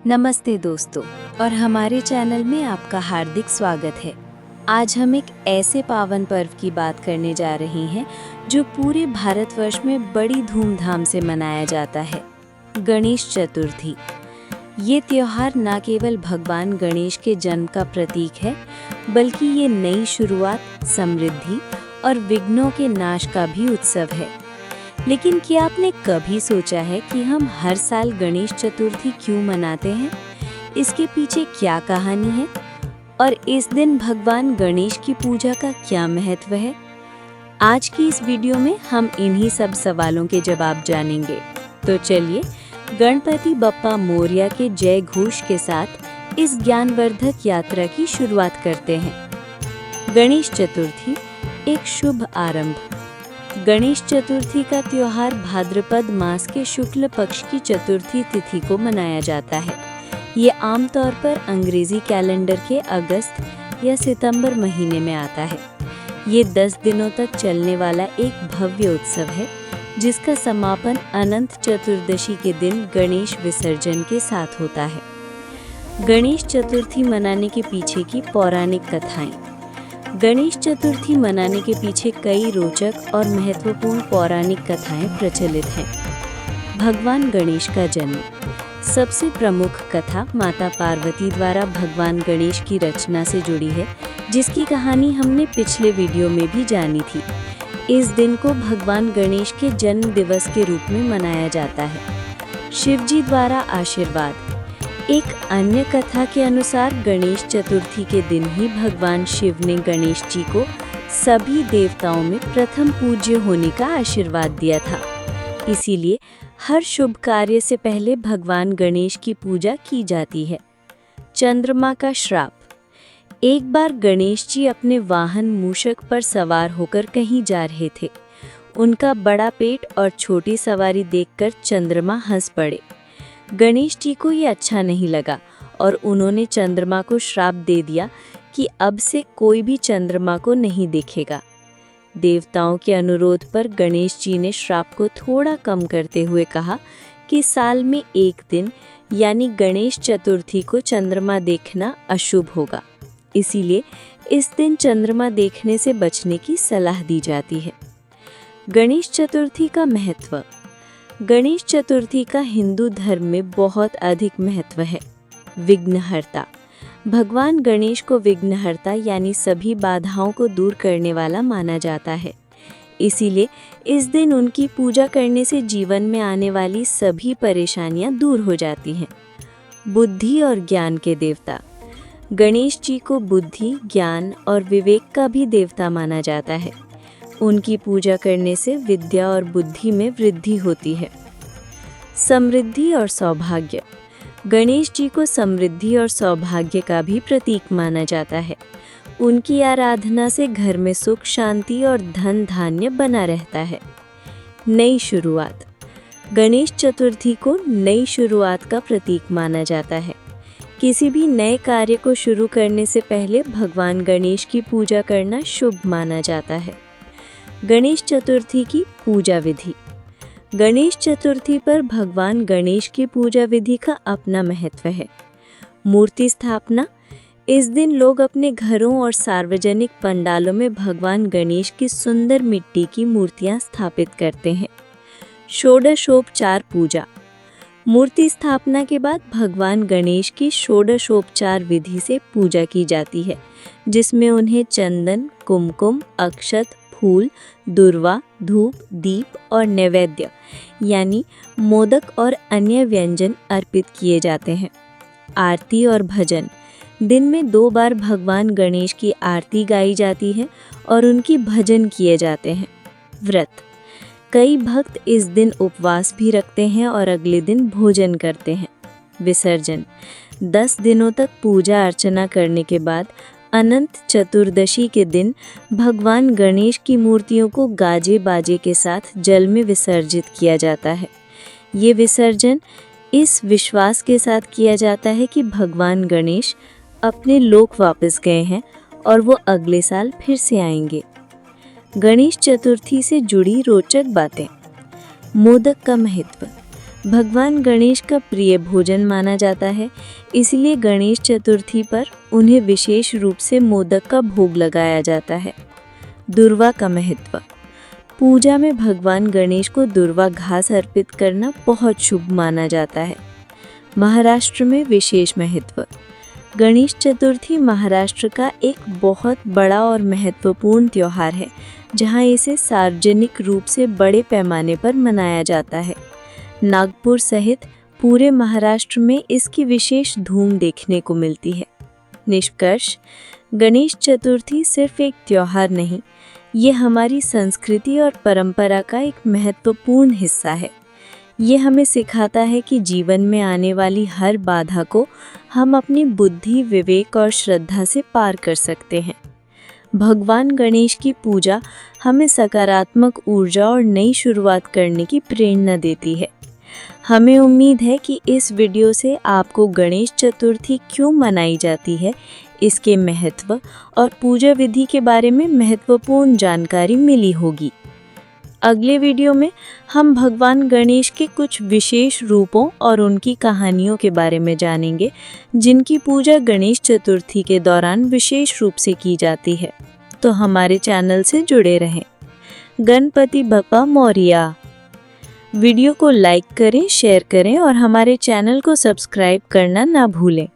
नमस्ते दोस्तों, और हमारे चैनल में आपका हार्दिक स्वागत है। आज हम एक ऐसे पावन पर्व की बात करने जा रहे हैं जो पूरे भारतवर्ष में बड़ी धूमधाम से मनाया जाता है, गणेश चतुर्थी। ये त्योहार न केवल भगवान गणेश के जन्म का प्रतीक है, बल्कि ये नई शुरुआत, समृद्धि और विघ्नों के नाश का भी उत्सव है। लेकिन क्या आपने कभी सोचा है कि हम हर साल गणेश चतुर्थी क्यों मनाते हैं? इसके पीछे क्या कहानी है और इस दिन भगवान गणेश की पूजा का क्या महत्व है? आज की इस वीडियो में हम इन्हीं सब सवालों के जवाब जानेंगे। तो चलिए गणपति बप्पा मोरया के जय घोष के साथ इस ज्ञानवर्धक यात्रा की शुरुआत करते हैं। गणेश चतुर्थी, एक शुभ आरंभ। गणेश चतुर्थी का त्योहार भाद्रपद मास के शुक्ल पक्ष की चतुर्थी तिथि को मनाया जाता है। ये आमतौर पर अंग्रेजी कैलेंडर के अगस्त या सितंबर महीने में आता है। ये 10 दिनों तक चलने वाला एक भव्य उत्सव है, जिसका समापन अनंत चतुर्दशी के दिन गणेश विसर्जन के साथ होता है। गणेश चतुर्थी मनाने के पीछे की पौराणिक कथाएं। गणेश चतुर्थी मनाने के पीछे कई रोचक और महत्वपूर्ण पौराणिक कथाएं प्रचलित हैं। भगवान गणेश का जन्म। सबसे प्रमुख कथा माता पार्वती द्वारा भगवान गणेश की रचना से जुड़ी है, जिसकी कहानी हमने पिछले वीडियो में भी जानी थी। इस दिन को भगवान गणेश के जन्म दिवस के रूप में मनाया जाता है। शिव जी द्वारा आशीर्वाद। एक अन्य कथा के अनुसार गणेश चतुर्थी के दिन ही भगवान शिव ने गणेश जी को सभी देवताओं में प्रथम पूज्य होने का आशीर्वाद दिया था। इसीलिए हर शुभ कार्य से पहले भगवान गणेश की पूजा की जाती है। चंद्रमा का श्राप। एक बार गणेश जी अपने वाहन मूषक पर सवार होकर कहीं जा रहे थे। उनका बड़ा पेट और छोटी सवारी देखकर चंद्रमा हंस पड़े। गणेश जी को ये अच्छा नहीं लगा और उन्होंने चंद्रमा को श्राप दे दिया कि अब से कोई भी चंद्रमा को नहीं देखेगा। देवताओं के अनुरोध पर गणेश जी ने श्राप को थोड़ा कम करते हुए कहा कि साल में एक दिन यानी गणेश चतुर्थी को चंद्रमा देखना अशुभ होगा। इसीलिए इस दिन चंद्रमा देखने से बचने की सलाह दी जाती है। गणेश चतुर्थी का महत्व। गणेश चतुर्थी का हिंदू धर्म में बहुत अधिक महत्व है। विघ्नहर्ता। भगवान गणेश को विघ्नहर्ता यानी सभी बाधाओं को दूर करने वाला माना जाता है। इसीलिए इस दिन उनकी पूजा करने से जीवन में आने वाली सभी परेशानियां दूर हो जाती हैं। बुद्धि और ज्ञान के देवता। गणेश जी को बुद्धि, ज्ञान और विवेक का भी देवता माना जाता है। उनकी पूजा करने से विद्या और बुद्धि में वृद्धि होती है। समृद्धि और सौभाग्य। गणेश जी को समृद्धि और सौभाग्य का भी प्रतीक माना जाता है। उनकी आराधना से घर में सुख, शांति और धन धान्य बना रहता है। नई शुरुआत। गणेश चतुर्थी को नई शुरुआत का प्रतीक माना जाता है। किसी भी नए कार्य को शुरू करने से पहले भगवान गणेश की पूजा करना शुभ माना जाता है। गणेश चतुर्थी की पूजा विधि। गणेश चतुर्थी पर भगवान गणेश की पूजा विधि का अपना महत्व है। मूर्ति स्थापना। इस दिन लोग अपने घरों और सार्वजनिक पंडालों में भगवान गणेश की सुंदर मिट्टी की मूर्तियां स्थापित करते हैं। षोडशोपचार पूजा। मूर्ति स्थापना के बाद भगवान गणेश की षोडशोपचार विधि से पूजा की जाती है, जिसमें उन्हें चंदन, कुमकुम, अक्षत, फूल, दुर्वा, धूप, दीप और नैवेद्य यानी मोदक और अन्य व्यंजन अर्पित किए जाते हैं। आरती और भजन। दिन में 2 बार भगवान गणेश की आरती गाई जाती है और उनकी भजन किए जाते हैं। व्रत। कई भक्त इस दिन उपवास भी रखते हैं और अगले दिन भोजन करते हैं। विसर्जन। 10 दिनों तक पूजा अर्चना करने के बाद अनंत चतुर्दशी के दिन भगवान गणेश की मूर्तियों को गाजे बाजे के साथ जल में विसर्जित किया जाता है। ये विसर्जन इस विश्वास के साथ किया जाता है कि भगवान गणेश अपने लोक वापस गए हैं और वो अगले साल फिर से आएंगे। गणेश चतुर्थी से जुड़ी रोचक बातें। मोदक का महत्व। भगवान गणेश का प्रिय भोजन माना जाता है, इसलिए गणेश चतुर्थी पर उन्हें विशेष रूप से मोदक का भोग लगाया जाता है। दुर्वा का महत्व। पूजा में भगवान गणेश को दुर्वा घास अर्पित करना बहुत शुभ माना जाता है। महाराष्ट्र में विशेष महत्व। गणेश चतुर्थी महाराष्ट्र का एक बहुत बड़ा और महत्वपूर्ण त्यौहार है, जहां इसे सार्वजनिक रूप से बड़े पैमाने पर मनाया जाता है। नागपुर सहित पूरे महाराष्ट्र में इसकी विशेष धूम देखने को मिलती है। निष्कर्ष, गणेश चतुर्थी सिर्फ एक त्यौहार नहीं, ये हमारी संस्कृति और परंपरा का एक महत्वपूर्ण हिस्सा है। ये हमें सिखाता है कि जीवन में आने वाली हर बाधा को हम अपनी बुद्धि, विवेक और श्रद्धा से पार कर सकते हैं। भगवान गणेश की पूजा हमें सकारात्मक ऊर्जा और नई शुरुआत करने की प्रेरणा देती है। हमें उम्मीद है कि इस वीडियो से आपको गणेश चतुर्थी क्यों मनाई जाती है, इसके महत्व और पूजा विधि के बारे में महत्वपूर्ण जानकारी मिली होगी। अगले वीडियो में हम भगवान गणेश के कुछ विशेष रूपों और उनकी कहानियों के बारे में जानेंगे, जिनकी पूजा गणेश चतुर्थी के दौरान विशेष रूप से की जाती है। तो हमारे चैनल से जुड़े रहें। गणपति बप्पा मोरया। वीडियो को लाइक करें, शेयर करें और हमारे चैनल को सब्सक्राइब करना ना भूलें।